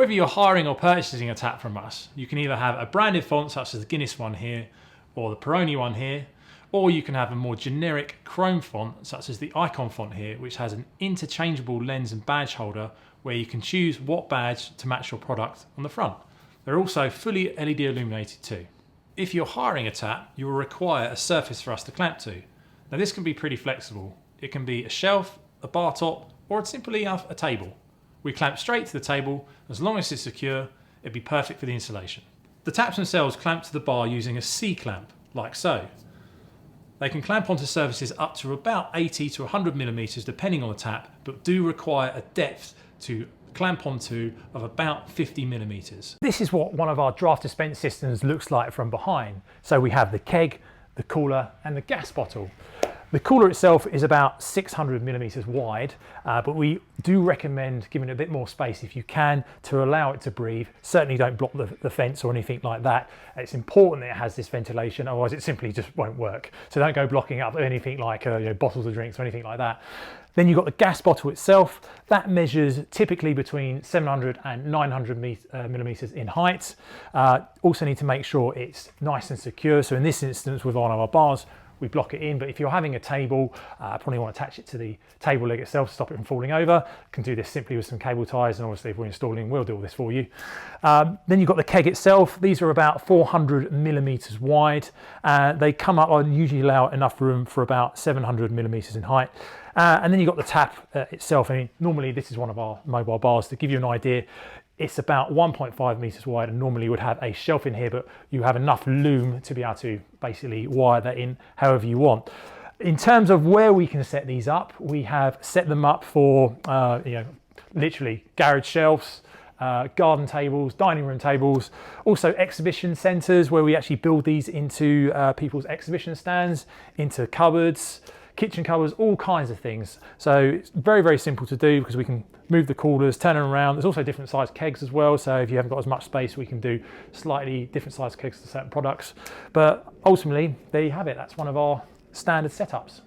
Whether you're hiring or purchasing a tap from us, you can either have a branded font such as the Guinness one here or the Peroni one here, or you can have a more generic chrome font such as the Icon font here, which has an interchangeable lens and badge holder where you can choose what badge to match your product on the front. They're also fully LED illuminated too. If you're hiring a tap, you will require a surface for us to clamp to. Now this can be pretty flexible. It can be a shelf, a bar top, or simply a table. We clamp straight to the table. As long as it's secure, it'd be perfect for the installation. The taps themselves clamp to the bar using a C-clamp, like so. They can clamp onto surfaces up to about 80 to 100 millimeters depending on the tap, but do require a depth to clamp onto of about 50 millimeters. This is what one of our draft dispense systems looks like from behind. So we have the keg, the cooler, and the gas bottle. The cooler itself is about 600 millimeters wide, but we do recommend giving it a bit more space if you can to allow it to breathe. Certainly don't block the fence or anything like that. It's important that it has this ventilation, otherwise it simply just won't work. So don't go blocking up anything like bottles of drinks or anything like that. Then you've got the gas bottle itself. That measures typically between 700 and 900 millimeters in height. Also need to make sure it's nice and secure. So in this instance with one of our bars, we block it in, but if you're having a table, probably want to attach it to the table leg itself to stop it from falling over. Can do this simply with some cable ties, and obviously if we're installing, we'll do all this for you. Then you've got the keg itself. These are about 400 millimeters wide. They come up and usually allow enough room for about 700 millimeters in height. And then you've got the tap itself. I mean, normally this is one of our mobile bars. To give you an idea, it's about 1.5 meters wide and normally would have a shelf in here, but you have enough loom to be able to basically wire that in however you want. In terms of where we can set these up, we have set them up for literally garage shelves, garden tables, dining room tables, also exhibition centres where we actually build these into people's exhibition stands, into cupboards, kitchen covers, all kinds of things. So it's very, very simple to do because we can move the coolers, turn them around. There's also different size kegs as well. So if you haven't got as much space, we can do slightly different size kegs for certain products. But ultimately, there you have it. That's one of our standard setups.